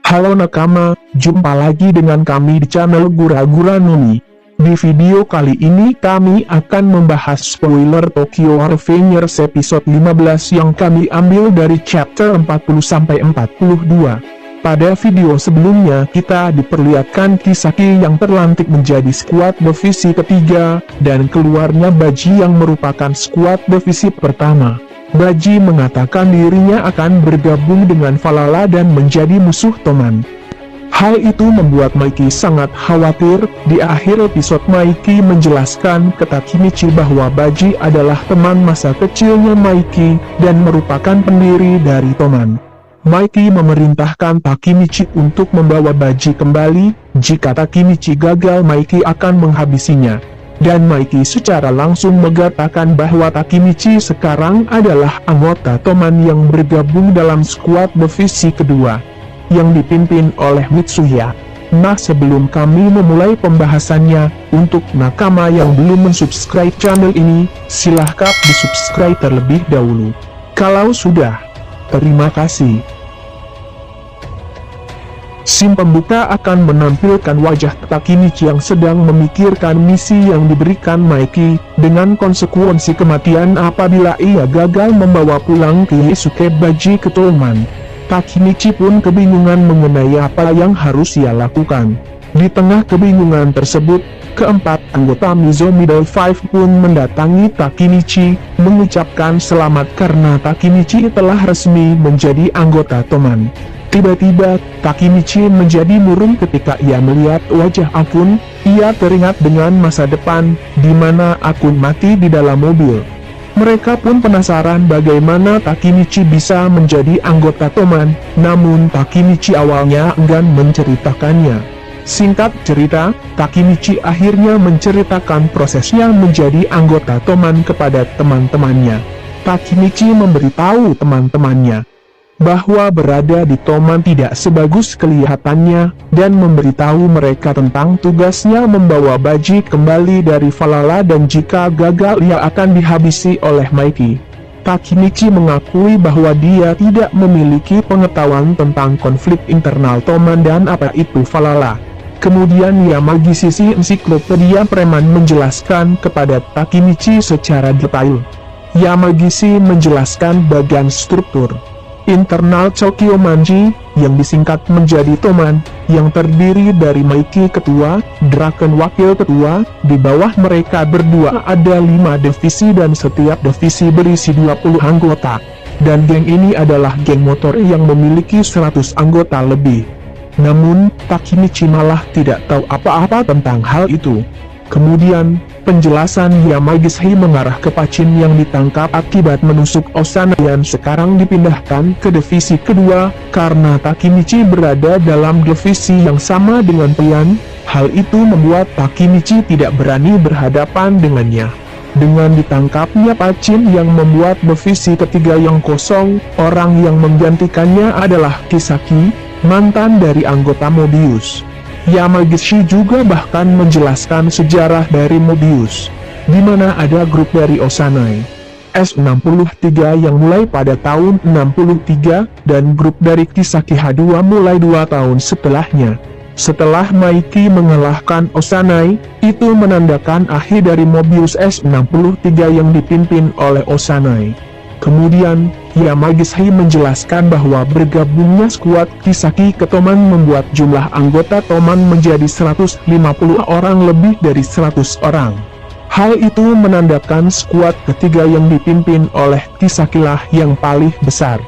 Halo nakama, jumpa lagi dengan kami di channel Gura-Gura Noni. Di video kali ini kami akan membahas spoiler Tokyo Revengers episode 15 yang kami ambil dari chapter 40-42. Pada video sebelumnya kita diperlihatkan Kisaki yang terlantik menjadi skuad divisi ketiga, dan keluarnya Baji yang merupakan skuad divisi pertama. Baji mengatakan dirinya akan bergabung dengan Falala dan menjadi musuh Toman. Hal itu membuat Maiki sangat khawatir. Di akhir episode Maiki menjelaskan ke Takemichi bahwa Baji adalah teman masa kecilnya Maiki, dan merupakan pendiri dari Toman. Maiki memerintahkan Takemichi untuk membawa Baji kembali. Jika Takemichi gagal, Maiki akan menghabisinya. Dan Maiki secara langsung mengatakan bahwa Takemichi sekarang adalah anggota Toman yang bergabung dalam skuad divisi kedua, yang dipimpin oleh Mitsuya. Nah, sebelum kami memulai pembahasannya, untuk nakama yang belum mensubscribe channel ini, silahkan di-subscribe terlebih dahulu. Kalau sudah, terima kasih. Scene pembuka akan menampilkan wajah Takemichi yang sedang memikirkan misi yang diberikan Maiki, dengan konsekuensi kematian apabila ia gagal membawa pulang Keisuke Baji ke Toman. Takemichi pun kebingungan mengenai apa yang harus ia lakukan. Di tengah kebingungan tersebut, keempat anggota Mizo Middle Five pun mendatangi Takemichi, mengucapkan selamat karena Takemichi telah resmi menjadi anggota Toman. Tiba-tiba, Takemichi menjadi murung ketika ia melihat wajah Akun. Ia teringat dengan masa depan, di mana Akun mati di dalam mobil. Mereka pun penasaran bagaimana Takemichi bisa menjadi anggota Toman, namun Takemichi awalnya enggan menceritakannya. Singkat cerita, Takemichi akhirnya menceritakan prosesnya menjadi anggota Toman kepada teman-temannya. Takemichi memberitahu teman-temannya bahwa berada di Toman tidak sebagus kelihatannya, dan memberitahu mereka tentang tugasnya membawa Baji kembali dari Falala, dan jika gagal ia akan dihabisi oleh Maiki. Takemichi mengakui bahwa dia tidak memiliki pengetahuan tentang konflik internal Toman dan apa itu Falala. Kemudian Yamagi sisi ensiklopedia preman menjelaskan kepada Takemichi secara detail. Yamagisi menjelaskan bagian struktur internal Tokyo Manji, yang disingkat menjadi Toman, yang terdiri dari Maiki ketua, Draken wakil ketua. Di bawah mereka berdua ada 5 divisi dan setiap divisi berisi 20 anggota. Dan geng ini adalah geng motor yang memiliki 100 anggota lebih. Namun, Takemichi malah tidak tahu apa-apa tentang hal itu. Kemudian, penjelasan Yamagi mengarah ke Pachin yang ditangkap akibat menusuk Osana yang sekarang dipindahkan ke divisi kedua, karena Takemichi berada dalam divisi yang sama dengan Pian. Hal itu membuat Takemichi tidak berani berhadapan dengannya. Dengan ditangkapnya Pachin yang membuat divisi ketiga yang kosong, orang yang menggantikannya adalah Kisaki, mantan dari anggota Mobius. Yamagishi juga bahkan menjelaskan sejarah dari Mobius, di mana ada grup dari Osanai S63 yang mulai pada tahun 63, dan grup dari Kisaki H2 mulai 2 tahun setelahnya. Setelah Maiki mengalahkan Osanai, itu menandakan akhir dari Mobius S63 yang dipimpin oleh Osanai. Kemudian, Yamagi menjelaskan bahwa bergabungnya skuad Kisaki ke Toman membuat jumlah anggota Toman menjadi 150 orang, lebih dari 100 orang. Hal itu menandakan skuad ketiga yang dipimpin oleh Kisaki lah yang paling besar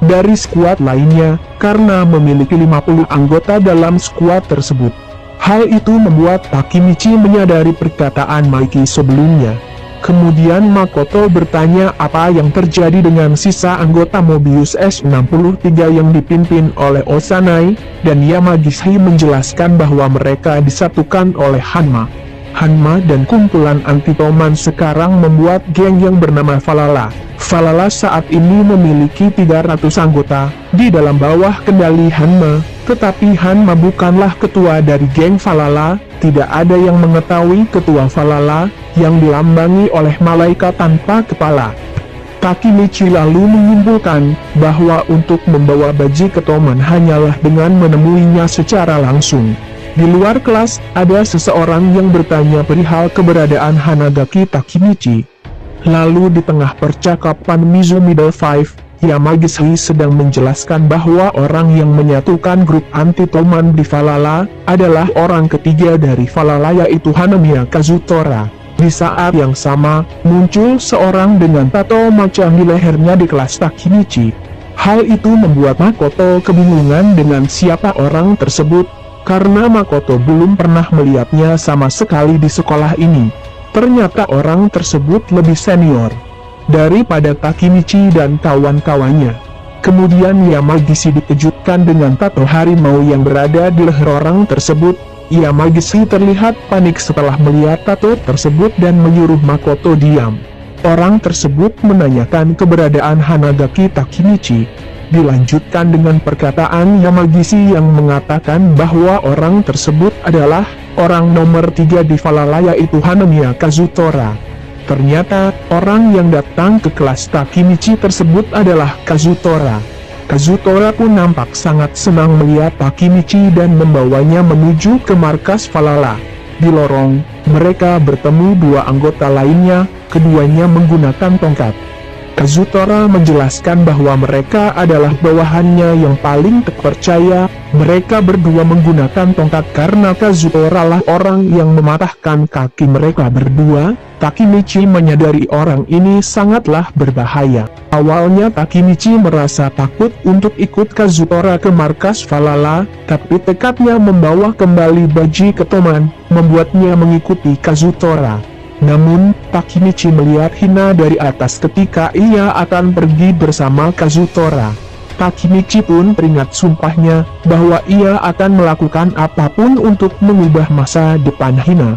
dari skuad lainnya, karena memiliki 50 anggota dalam skuad tersebut. Hal itu membuat Takemichi menyadari perkataan Maiki sebelumnya. Kemudian Makoto bertanya apa yang terjadi dengan sisa anggota Mobius S63 yang dipimpin oleh Osanai, dan Yamagi menjelaskan bahwa mereka disatukan oleh Hanma. Hanma dan kumpulan anti-Toman sekarang membuat geng yang bernama Falala. Falala saat ini memiliki 300 anggota, di dalam bawah kendali Hanma, tetapi Hanma bukanlah ketua dari geng Falala. Tidak ada yang mengetahui ketua Falala, yang dilambangi oleh malaikat tanpa kepala. Takemichi lalu menyimpulkan bahwa untuk membawa Baji ke Toman hanyalah dengan menemuinya secara langsung. Di luar kelas, ada seseorang yang bertanya perihal keberadaan Hanagaki Takemichi. Lalu di tengah percakapan Mizu Middle Five, Yamagishi sedang menjelaskan bahwa orang yang menyatukan grup anti-Toman di Valhalla adalah orang ketiga dari Valhalla, yaitu Hanamiya Kazutora. Di saat yang sama, muncul seorang dengan tato macam di lehernya di kelas Takemichi. Hal itu membuat Makoto kebingungan dengan siapa orang tersebut, karena Makoto belum pernah melihatnya sama sekali di sekolah ini. Ternyata orang tersebut lebih senior daripada Takemichi dan kawan-kawannya. Kemudian Yamagishi dikejutkan dengan tato harimau yang berada di leher orang tersebut. Yamagishi terlihat panik setelah melihat tato tersebut dan menyuruh Makoto diam. Orang tersebut menanyakan keberadaan Hanagaki Takemichi. Dilanjutkan dengan perkataan Yamagishi yang mengatakan bahwa orang tersebut adalah orang nomor 3 di Valhalla, yaitu Hanamiya Kazutora. Ternyata, orang yang datang ke kelas Takemichi tersebut adalah Kazutora. Kazutora pun nampak sangat senang melihat Takemichi dan membawanya menuju ke markas Valhalla. Di lorong, mereka bertemu dua anggota lainnya, keduanya menggunakan tongkat. Kazutora menjelaskan bahwa mereka adalah bawahannya yang paling terpercaya. Mereka berdua menggunakan tongkat karena Kazutora lah orang yang mematahkan kaki mereka berdua. Takemichi menyadari orang ini sangatlah berbahaya. Awalnya Takemichi merasa takut untuk ikut Kazutora ke markas Valhalla, tapi tekadnya membawa kembali Baji ke Toman membuatnya mengikuti Kazutora. Namun, Takemichi melihat hina dari atas ketika ia akan pergi bersama Kazutora. Takemichi pun teringat sumpahnya bahwa ia akan melakukan apapun untuk mengubah masa depan hina.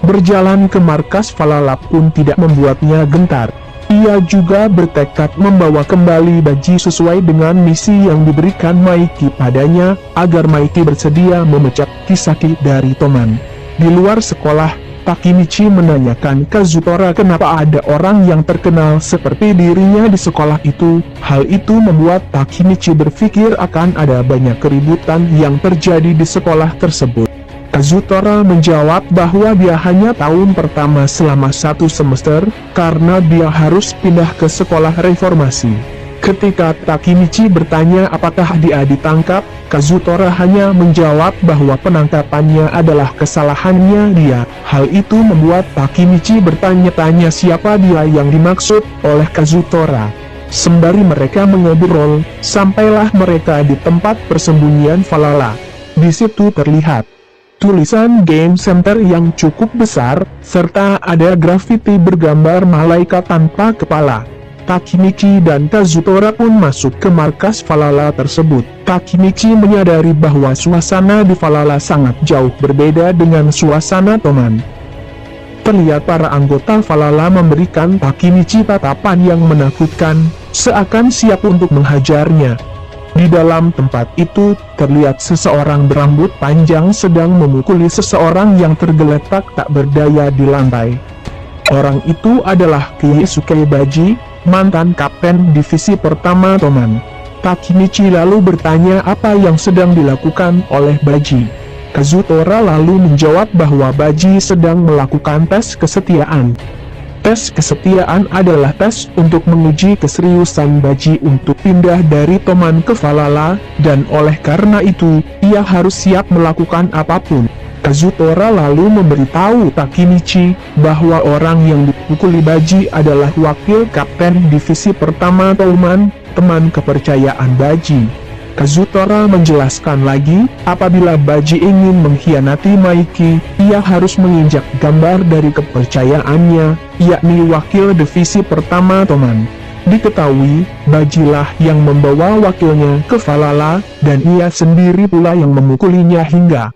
Berjalan ke markas Valhalla pun tidak membuatnya gentar. Ia juga bertekad membawa kembali Baji sesuai dengan misi yang diberikan Maiki padanya, agar Maiki bersedia memecat Kisaki dari Toman. Di luar sekolah, Takemichi menanyakan Kazutora kenapa ada orang yang terkenal seperti dirinya di sekolah itu. Hal itu membuat Takemichi berpikir akan ada banyak keributan yang terjadi di sekolah tersebut. Kazutora menjawab bahwa dia hanya tahun pertama selama 1 semester, karena dia harus pindah ke sekolah reformasi. Ketika Takemichi bertanya apakah dia ditangkap, Kazutora hanya menjawab bahwa penangkapannya adalah kesalahannya dia. Hal itu membuat Takemichi bertanya-tanya siapa dia yang dimaksud oleh Kazutora. Sembari mereka mengobrol, sampailah mereka di tempat persembunyian Valhalla. Di situ terlihat tulisan Game Center yang cukup besar, serta ada grafiti bergambar malaikat tanpa kepala. Takemichi dan Kazutora pun masuk ke markas Valhalla tersebut. Takemichi menyadari bahwa suasana di Valhalla sangat jauh berbeda dengan suasana Toman. Terlihat para anggota Valhalla memberikan Takemichi tatapan yang menakutkan, seakan siap untuk menghajarnya. Di dalam tempat itu, terlihat seseorang berambut panjang sedang memukuli seseorang yang tergeletak tak berdaya di lantai. Orang itu adalah Keisuke Baji, mantan kapten divisi pertama Toman. Takemichi lalu bertanya apa yang sedang dilakukan oleh Baji. Kazutora lalu menjawab bahwa Baji sedang melakukan tes kesetiaan. Tes kesetiaan adalah tes untuk menguji keseriusan Baji untuk pindah dari Toman ke Valhalla, dan oleh karena itu, ia harus siap melakukan apapun. Kazutora lalu memberitahu Takemichi bahwa orang yang dipukuli Baji adalah wakil kapten divisi pertama Toman, teman kepercayaan Baji. Kazutora menjelaskan lagi, apabila Baji ingin mengkhianati Maiki, ia harus menginjak gambar dari kepercayaannya, yakni wakil divisi pertama Toman. Diketahui, Bajilah yang membawa wakilnya ke Valhalla, dan ia sendiri pula yang memukulinya hingga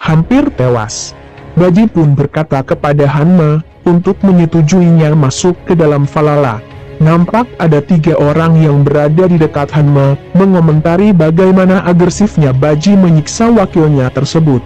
hampir tewas. Baji pun berkata kepada Hanma, untuk menyetujuinya masuk ke dalam Valhalla. Nampak ada 3 orang yang berada di dekat Hanma, mengomentari bagaimana agresifnya Baji menyiksa wakilnya tersebut.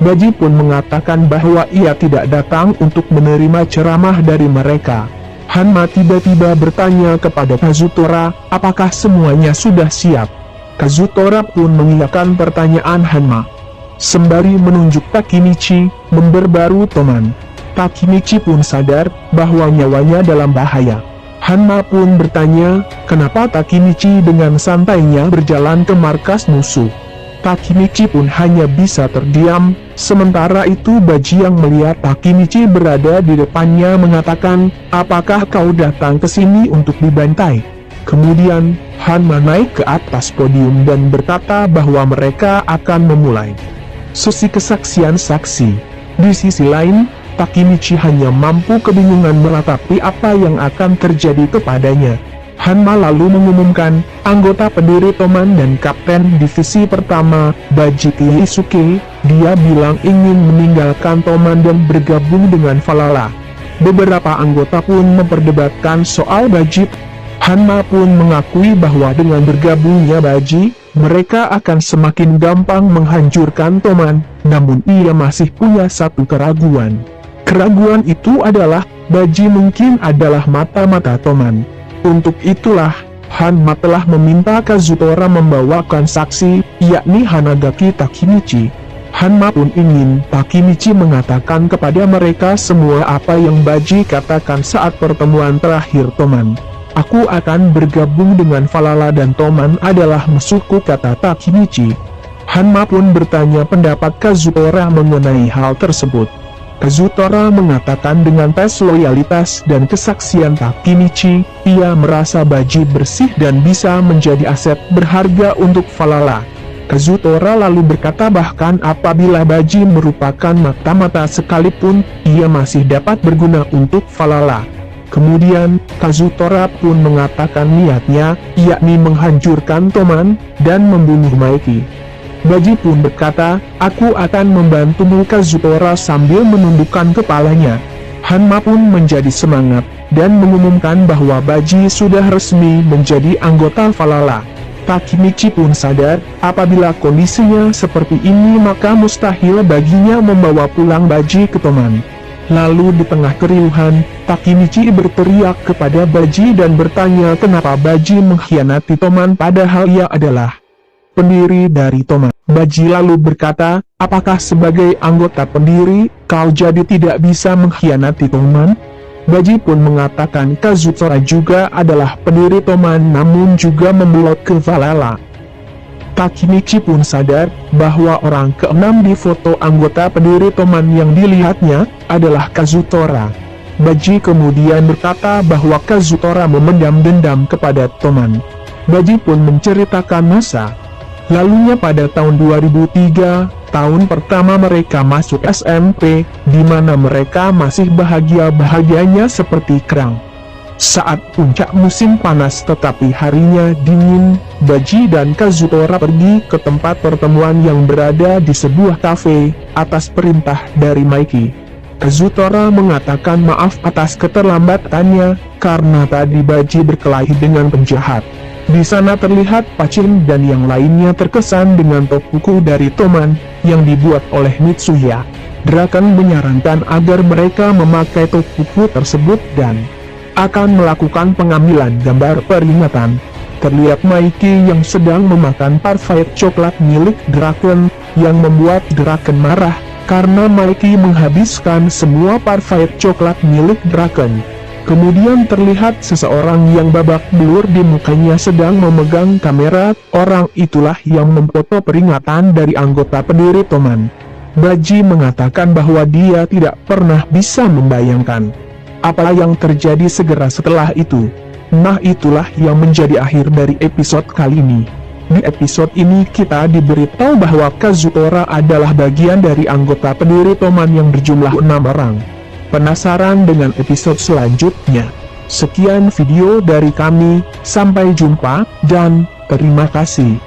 Baji pun mengatakan bahwa ia tidak datang untuk menerima ceramah dari mereka. Hanma tiba-tiba bertanya kepada Kazutora, apakah semuanya sudah siap? Kazutora pun mengiyakan pertanyaan Hanma, sembari menunjuk Takemichi, memberbaru Toman. Takemichi pun sadar bahwa nyawanya dalam bahaya. Hanma pun bertanya, kenapa Takemichi dengan santainya berjalan ke markas musuh. Takemichi pun hanya bisa terdiam, sementara itu Baji yang melihat Takemichi berada di depannya mengatakan, apakah kau datang ke sini untuk dibantai? Kemudian, Hanma naik ke atas podium dan berkata bahwa mereka akan memulai sesi kesaksian saksi. Di sisi lain, Takemichi hanya mampu kebingungan meratapi apa yang akan terjadi kepadanya. Hanma lalu mengumumkan, anggota pendiri Toman dan Kapten Divisi Pertama, Baji Keisuke, dia bilang ingin meninggalkan Toman dan bergabung dengan Valhalla. Beberapa anggota pun memperdebatkan soal Baji. Hanma pun mengakui bahwa dengan bergabungnya Baji, mereka akan semakin gampang menghancurkan Toman, namun ia masih punya satu keraguan. Keraguan itu adalah, Baji mungkin adalah mata-mata Toman. Untuk itulah, Hanma telah meminta Kazutora membawakan saksi, yakni Hanagaki Takemichi. Hanma pun ingin Takemichi mengatakan kepada mereka semua apa yang Baji katakan saat pertemuan terakhir Toman. Aku akan bergabung dengan Valhalla dan Toman adalah musuhku, kata Takemichi. Hanma pun bertanya pendapat Kazutora mengenai hal tersebut. Kazutora mengatakan dengan tes loyalitas dan kesaksian Takemichi, ia merasa Baji bersih dan bisa menjadi aset berharga untuk Valhalla. Kazutora lalu berkata bahkan apabila Baji merupakan mata-mata sekalipun, ia masih dapat berguna untuk Valhalla. Kemudian, Kazutora pun mengatakan niatnya, yakni menghancurkan Toman, dan membunuh Maeki. Baji pun berkata, aku akan membantumu, Kazutora sambil menundukkan kepalanya. Hanma pun menjadi semangat, dan mengumumkan bahwa Baji sudah resmi menjadi anggota Valhalla. Takemichi pun sadar, apabila kondisinya seperti ini maka mustahil baginya membawa pulang Baji ke Toman. Lalu di tengah keriuhan, Takemichi berteriak kepada Baji dan bertanya kenapa Baji mengkhianati Toman padahal ia adalah pendiri dari Toman. Baji lalu berkata, apakah sebagai anggota pendiri, kau jadi tidak bisa mengkhianati Toman? Baji pun mengatakan Kazutora juga adalah pendiri Toman namun juga membelot ke Valhalla. Takemichi pun sadar bahwa orang keenam di foto anggota pendiri Toman yang dilihatnya adalah Kazutora. Baji kemudian berkata bahwa Kazutora memendam dendam kepada Toman. Baji pun menceritakan masa lalunya pada tahun 2003, tahun pertama mereka masuk SMP, di mana mereka masih bahagia-bahagianya seperti kerang. Saat puncak musim panas tetapi harinya dingin, Baji dan Kazutora pergi ke tempat pertemuan yang berada di sebuah kafe, atas perintah dari Maeki. Kazutora mengatakan maaf atas keterlambatannya, karena tadi Baji berkelahi dengan penjahat. Di sana terlihat Pachin dan yang lainnya terkesan dengan tokuku dari Toman, yang dibuat oleh Mitsuya. Draken menyarankan agar mereka memakai tokuku tersebut dan akan melakukan pengambilan gambar peringatan. Terlihat Maeki yang sedang memakan parfait coklat milik Draken, yang membuat Draken marah, karena Maeki menghabiskan semua parfait coklat milik Draken. Kemudian terlihat seseorang yang babak belur di mukanya sedang memegang kamera, orang itulah yang memfoto peringatan dari anggota pendiri Toman. Baji mengatakan bahwa dia tidak pernah bisa membayangkan apa yang terjadi segera setelah itu. Nah itulah yang menjadi akhir dari episode kali ini. Di episode ini kita diberitahu bahwa Kazutora adalah bagian dari anggota pendiri Toman yang berjumlah 6 orang. Penasaran dengan episode selanjutnya? Sekian video dari kami, sampai jumpa, dan terima kasih.